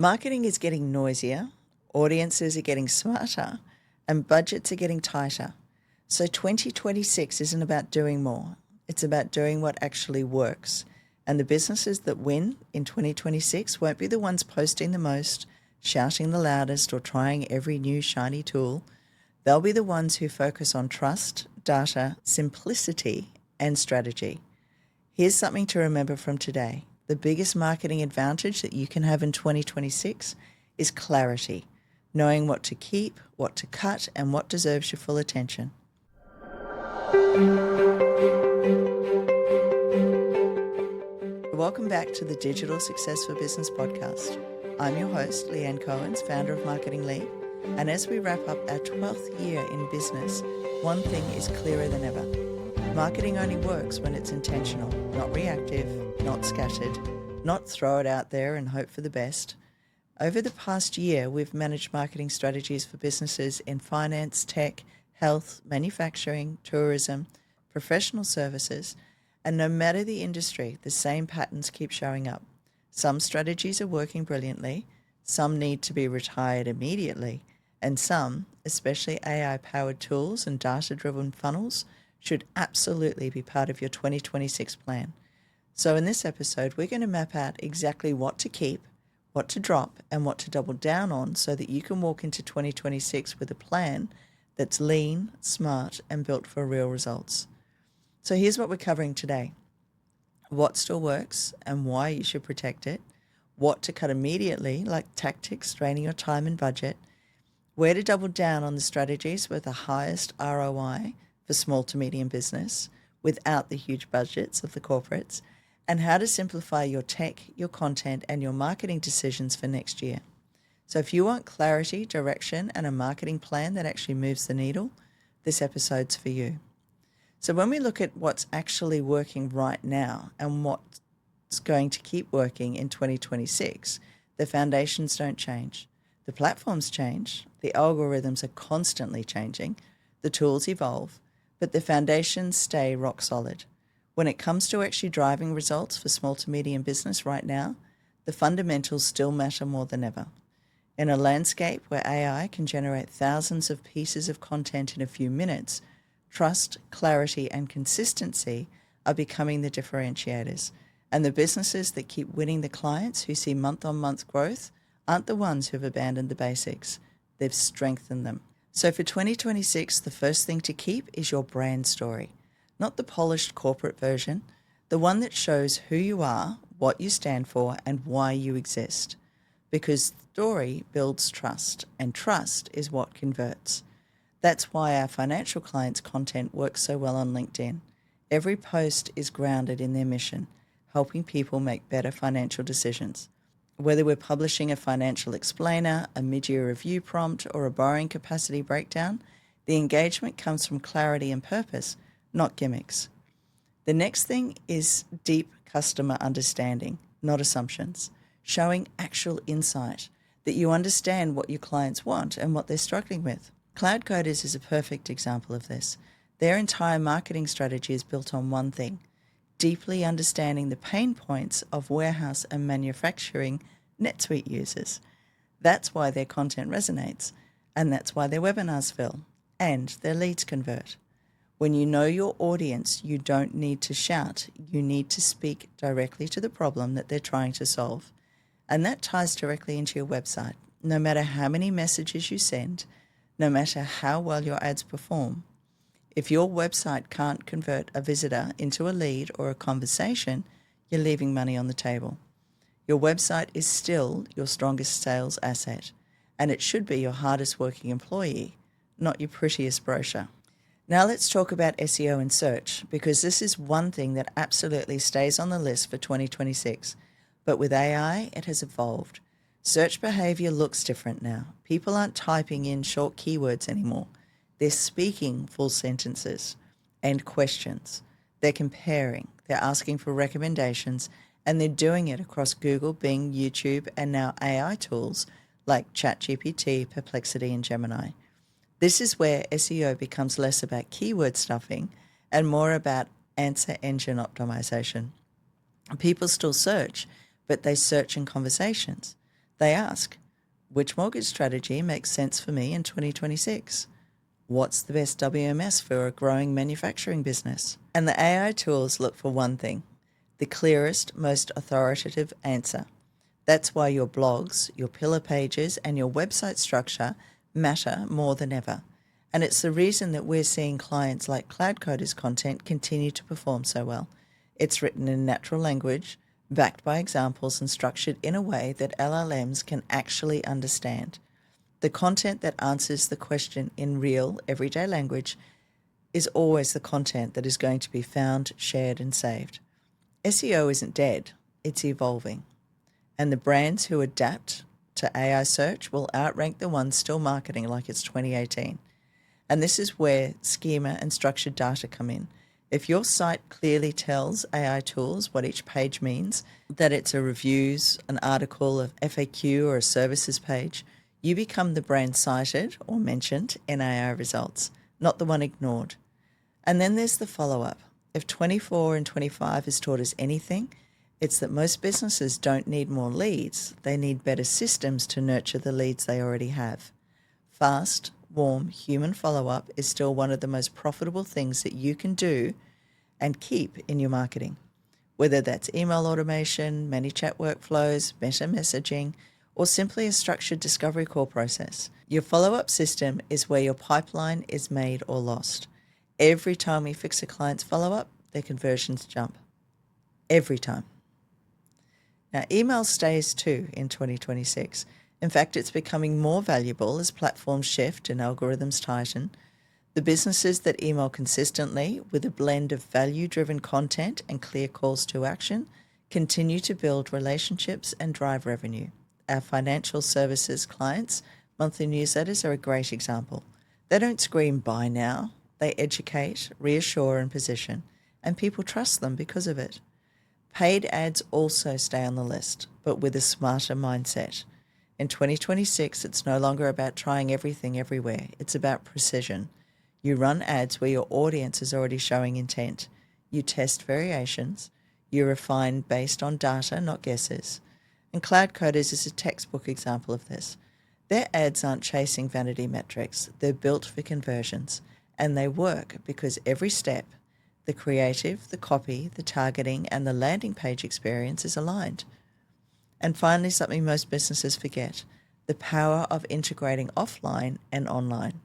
Marketing is getting noisier, audiences are getting smarter, and budgets are getting tighter. So 2026 isn't about doing more. It's about doing what actually works. And the businesses that win in 2026 won't be the ones posting the most, shouting the loudest, or trying every new shiny tool. They'll be the ones who focus on trust, data, simplicity, and strategy. Here's something to remember from today. The biggest marketing advantage that you can have in 2026 is clarity, knowing what to keep, what to cut, and what deserves your full attention. Welcome back to the Digital Success for Business podcast. I'm your host, Leanne Cohens, founder of Marketing Lead. And as we wrap up our 12th year in business, one thing is clearer than ever. Marketing only works when it's intentional, not reactive, not scattered, not throw it out there and hope for the best. Over the past year, we've managed marketing strategies for businesses in finance, tech, health, manufacturing, tourism, professional services, and no matter the industry, the same patterns keep showing up. Some strategies are working brilliantly, some need to be retired immediately, and some, especially AI-powered tools and data-driven funnels, should absolutely be part of your 2026 plan. So in this episode, we're going to map out exactly what to keep, what to drop, and what to double down on so that you can walk into 2026 with a plan that's lean, smart, and built for real results. So here's what we're covering today. What still works and why you should protect it. What to cut immediately, like tactics draining your time and budget. Where to double down on the strategies with the highest ROI for small to medium business without the huge budgets of the corporates. And how to simplify your tech, your content, and your marketing decisions for next year. So if you want clarity, direction, and a marketing plan that actually moves the needle, this episode's for you. So when we look at what's actually working right now and what's going to keep working in 2026, the foundations don't change. The platforms change, the algorithms are constantly changing, the tools evolve, but the foundations stay rock solid. When it comes to actually driving results for small to medium business right now, the fundamentals still matter more than ever. In a landscape where AI can generate thousands of pieces of content in a few minutes, trust, clarity, and consistency are becoming the differentiators. And the businesses that keep winning the clients who see month-on-month growth aren't the ones who've abandoned the basics. They've strengthened them. So for 2026, the first thing to keep is your brand story. Not the polished corporate version, the one that shows who you are, what you stand for, and why you exist. Because story builds trust, and trust is what converts. That's why our financial clients' content works so well on LinkedIn. Every post is grounded in their mission, helping people make better financial decisions. Whether we're publishing a financial explainer, a mid-year review prompt, or a borrowing capacity breakdown, the engagement comes from clarity and purpose, not gimmicks. The next thing is deep customer understanding, not assumptions, showing actual insight, that you understand what your clients want and what they're struggling with. Cloud Coders is a perfect example of this. Their entire marketing strategy is built on one thing, deeply understanding the pain points of warehouse and manufacturing NetSuite users. That's why their content resonates, and that's why their webinars fill, and their leads convert. When you know your audience, you don't need to shout. You need to speak directly to the problem that they're trying to solve. And that ties directly into your website. No matter how many messages you send, no matter how well your ads perform, if your website can't convert a visitor into a lead or a conversation, you're leaving money on the table. Your website is still your strongest sales asset, and it should be your hardest working employee, not your prettiest brochure. Now let's talk about SEO and search, because this is one thing that absolutely stays on the list for 2026. But with AI, it has evolved. Search behavior looks different now. People aren't typing in short keywords anymore. They're speaking full sentences and questions. They're comparing, they're asking for recommendations, and they're doing it across Google, Bing, YouTube, and now AI tools like ChatGPT, Perplexity, and Gemini. This is where SEO becomes less about keyword stuffing and more about answer engine optimization. People still search, but they search in conversations. They ask, which mortgage strategy makes sense for me in 2026? What's the best WMS for a growing manufacturing business? And the AI tools look for one thing, the clearest, most authoritative answer. That's why your blogs, your pillar pages, and your website structure matter more than ever. And it's the reason that we're seeing clients like Cloud Coder's content continue to perform so well. It's written in natural language, backed by examples, and structured in a way that LLMs can actually understand. The content that answers the question in real, everyday language is always the content that is going to be found, shared, and saved. SEO isn't dead, it's evolving. And the brands who adapt to AI search will outrank the ones still marketing like it's 2018. And this is where schema and structured data come in. If your site clearly tells AI tools what each page means, that it's a reviews, an article, a FAQ, or a services page, you become the brand cited or mentioned in AI results, not the one ignored. And then there's the follow-up. If 24 and 25 has taught us anything, it's that most businesses don't need more leads. They need better systems to nurture the leads they already have. Fast, warm, human follow-up is still one of the most profitable things that you can do and keep in your marketing. Whether that's email automation, ManyChat workflows, meta messaging, or simply a structured discovery call process. Your follow-up system is where your pipeline is made or lost. Every time we fix a client's follow-up, their conversions jump. Every time. Now, email stays too in 2026. In fact, it's becoming more valuable as platforms shift and algorithms tighten. The businesses that email consistently with a blend of value-driven content and clear calls to action continue to build relationships and drive revenue. Our financial services clients' monthly newsletters are a great example. They don't scream buy now. They educate, reassure, and position, and people trust them because of it. Paid ads also stay on the list, but with a smarter mindset. In 2026, it's no longer about trying everything everywhere. It's about precision. You run ads where your audience is already showing intent. You test variations. You refine based on data, not guesses. And Cloud Coders is a textbook example of this. Their ads aren't chasing vanity metrics. They're built for conversions. And they work because every step, the creative, the copy, the targeting, and the landing page experience is aligned. And finally, something most businesses forget, the power of integrating offline and online.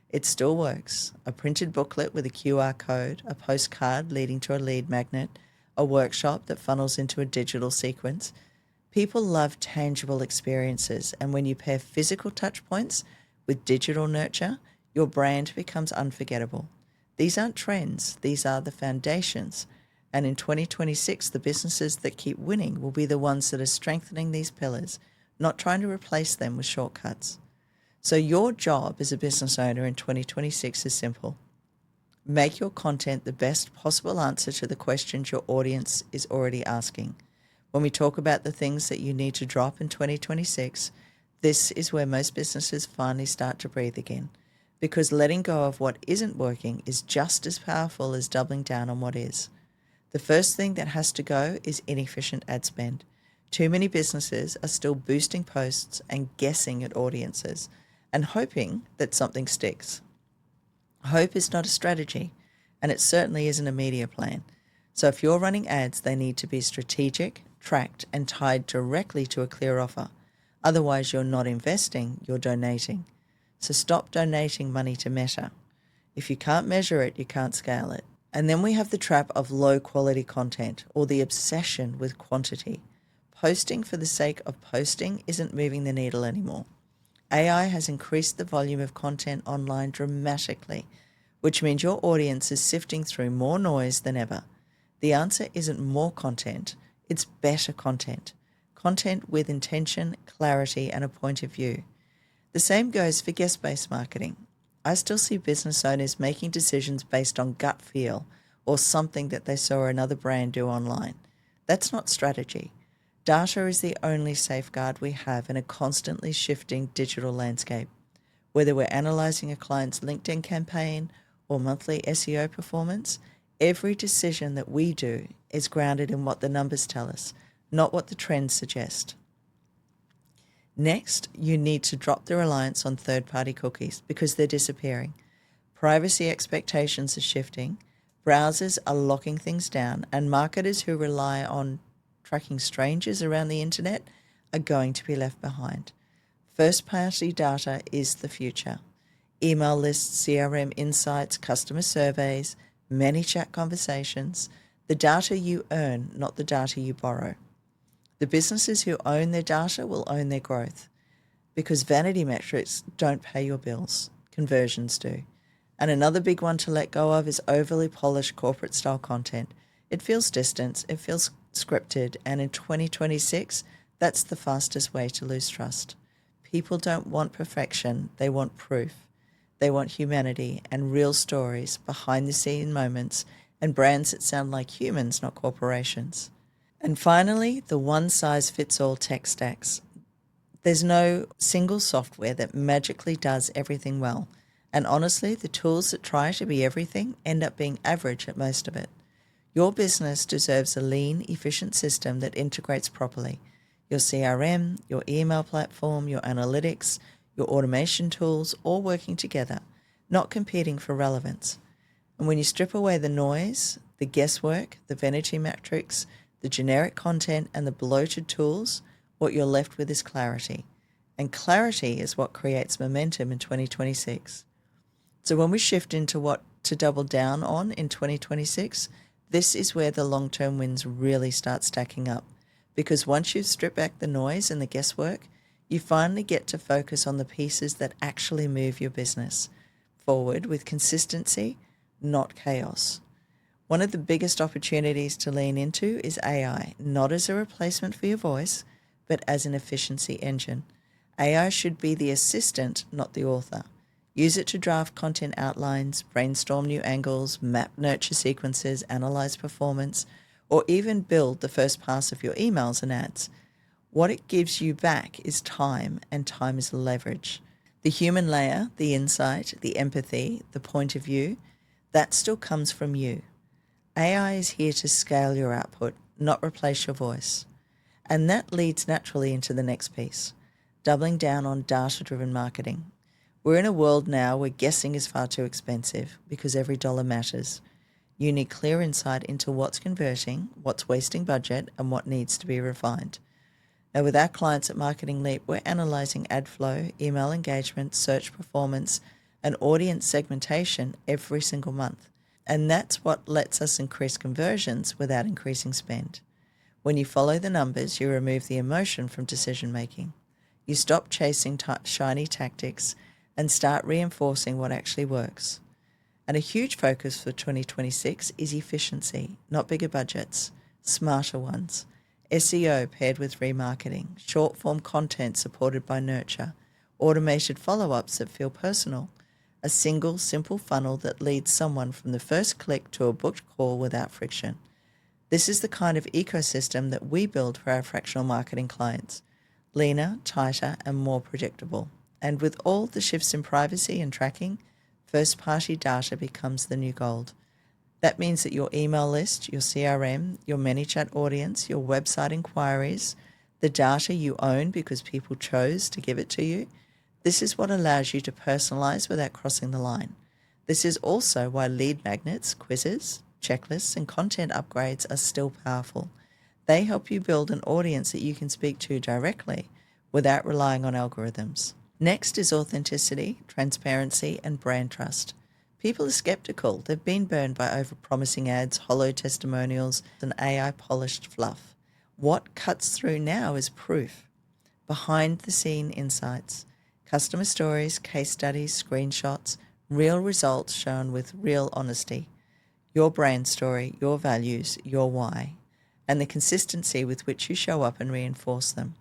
It still works. A printed booklet with a QR code, a postcard leading to a lead magnet, a workshop that funnels into a digital sequence. People love tangible experiences, and when you pair physical touch points with digital nurture, your brand becomes unforgettable. These aren't trends, these are the foundations. And in 2026, the businesses that keep winning will be the ones that are strengthening these pillars, not trying to replace them with shortcuts. So your job as a business owner in 2026 is simple. Make your content the best possible answer to the questions your audience is already asking. When we talk about the things that you need to drop in 2026, this is where most businesses finally start to breathe again. Because letting go of what isn't working is just as powerful as doubling down on what is. The first thing that has to go is inefficient ad spend. Too many businesses are still boosting posts and guessing at audiences and hoping that something sticks. Hope is not a strategy, and it certainly isn't a media plan. So if you're running ads, they need to be strategic, tracked, and tied directly to a clear offer. Otherwise, you're not investing, you're donating. So stop donating money to Meta. If you can't measure it, you can't scale it. And then we have the trap of low quality content or the obsession with quantity. Posting for the sake of posting isn't moving the needle anymore. AI has increased the volume of content online dramatically, which means your audience is sifting through more noise than ever. The answer isn't more content, it's better content. Content with intention, clarity, and a point of view. The same goes for guest-based marketing. I still see business owners making decisions based on gut feel or something that they saw another brand do online. That's not strategy. Data is the only safeguard we have in a constantly shifting digital landscape. Whether we're analyzing a client's LinkedIn campaign or monthly SEO performance, every decision that we do is grounded in what the numbers tell us, not what the trends suggest. Next, you need to drop the reliance on third-party cookies because they're disappearing. Privacy expectations are shifting, browsers are locking things down, and marketers who rely on tracking strangers around the internet are going to be left behind. First-party data is the future. Email lists, CRM insights, customer surveys, many chat conversations, the data you earn, not the data you borrow. The businesses who own their data will own their growth because vanity metrics don't pay your bills, conversions do. And another big one to let go of is overly polished corporate style content. It feels distant, it feels scripted, and in 2026, that's the fastest way to lose trust. People don't want perfection, they want proof. They want humanity and real stories, behind the scene moments, and brands that sound like humans, not corporations. And finally, the one-size-fits-all tech stacks. There's no single software that magically does everything well. And honestly, the tools that try to be everything end up being average at most of it. Your business deserves a lean, efficient system that integrates properly. Your CRM, your email platform, your analytics, your automation tools, all working together, not competing for relevance. And when you strip away the noise, the guesswork, the vanity metrics, the generic content, and the bloated tools, what you're left with is clarity. And clarity is what creates momentum in 2026. So when we shift into what to double down on in 2026, this is where the long-term wins really start stacking up. Because once you've stripped back the noise and the guesswork, you finally get to focus on the pieces that actually move your business forward with consistency, not chaos. One of the biggest opportunities to lean into is AI, not as a replacement for your voice, but as an efficiency engine. AI should be the assistant, not the author. Use it to draft content outlines, brainstorm new angles, map nurture sequences, analyze performance, or even build the first pass of your emails and ads. What it gives you back is time, and time is leverage. The human layer, the insight, the empathy, the point of view, that still comes from you. AI is here to scale your output, not replace your voice. And that leads naturally into the next piece, doubling down on data-driven marketing. We're in a world now where guessing is far too expensive because every dollar matters. You need clear insight into what's converting, what's wasting budget, and what needs to be refined. Now, with our clients at Marketing Leap, we're analyzing ad flow, email engagement, search performance, and audience segmentation every single month. And that's what lets us increase conversions without increasing spend. When you follow the numbers, you remove the emotion from decision making. You stop chasing shiny tactics and start reinforcing what actually works. And a huge focus for 2026 is efficiency, not bigger budgets, smarter ones. SEO paired with remarketing, short-form content supported by nurture, automated follow-ups that feel personal, a single, simple funnel that leads someone from the first click to a booked call without friction. This is the kind of ecosystem that we build for our fractional marketing clients, leaner, tighter, and more predictable. And with all the shifts in privacy and tracking, first-party data becomes the new gold. That means that your email list, your CRM, your ManyChat audience, your website inquiries, the data you own because people chose to give it to you, this is what allows you to personalize without crossing the line. This is also why lead magnets, quizzes, checklists, and content upgrades are still powerful. They help you build an audience that you can speak to directly without relying on algorithms. Next is authenticity, transparency, and brand trust. People are skeptical. They've been burned by overpromising ads, hollow testimonials, and AI-polished fluff. What cuts through now is proof. Behind-the-scene insights, customer stories, case studies, screenshots, real results shown with real honesty. Your brand story, your values, your why, and the consistency with which you show up and reinforce them.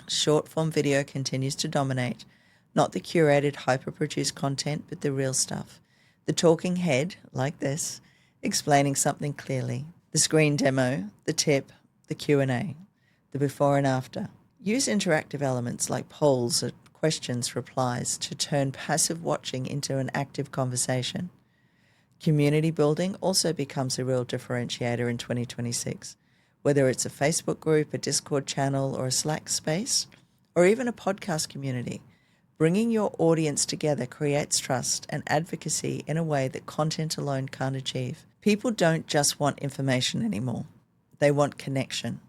Short-form video continues to dominate, not the curated, hyper-produced content, but the real stuff. The talking head, like this, explaining something clearly. The screen demo, the tip, the Q&A, the before and after. Use interactive elements like polls or questions, replies to turn passive watching into an active conversation. Community building also becomes a real differentiator in 2026. Whether it's a Facebook group, a Discord channel, or a Slack space, or even a podcast community. Bringing your audience together creates trust and advocacy in a way that content alone can't achieve. People don't just want information anymore. They want connection,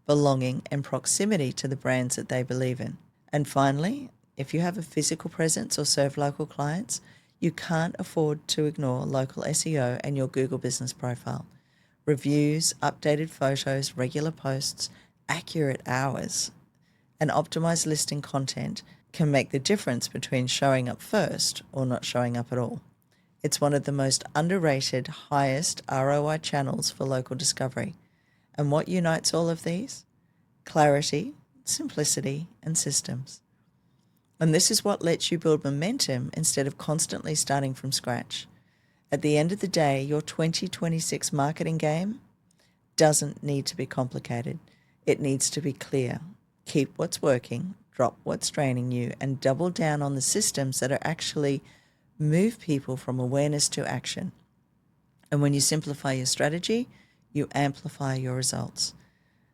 belonging, and proximity to the brands that they believe in. And finally, if you have a physical presence or serve local clients, you can't afford to ignore local SEO and your Google business profile. Reviews, updated photos, regular posts, accurate hours, and optimized listing content can make the difference between showing up first or not showing up at all. It's one of the most underrated, highest ROI channels for local discovery. And what unites all of these? Clarity, simplicity, and systems. And this is what lets you build momentum instead of constantly starting from scratch. At the end of the day, your 2026 marketing game doesn't need to be complicated. It needs to be clear. Keep what's working, drop what's draining you, and double down on the systems that are actually move people from awareness to action. And when you simplify your strategy, you amplify your results.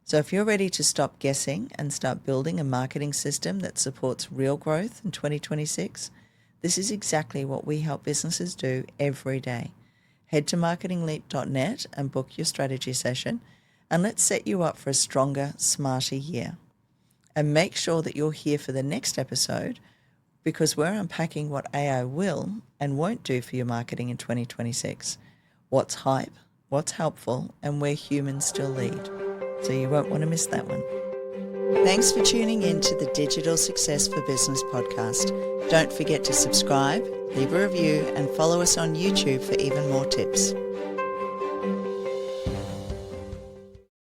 So if you're ready to stop guessing and start building a marketing system that supports real growth in 2026, this is exactly what we help businesses do every day. Head to marketingleap.net and book your strategy session, and let's set you up for a stronger, smarter year. And make sure that you're here for the next episode, because we're unpacking what AI will and won't do for your marketing in 2026. What's hype, what's helpful, and where humans still lead. So you won't want to miss that one. Thanks for tuning in to the Digital Success for Business podcast. Don't forget to subscribe, leave a review, and follow us on YouTube for even more tips.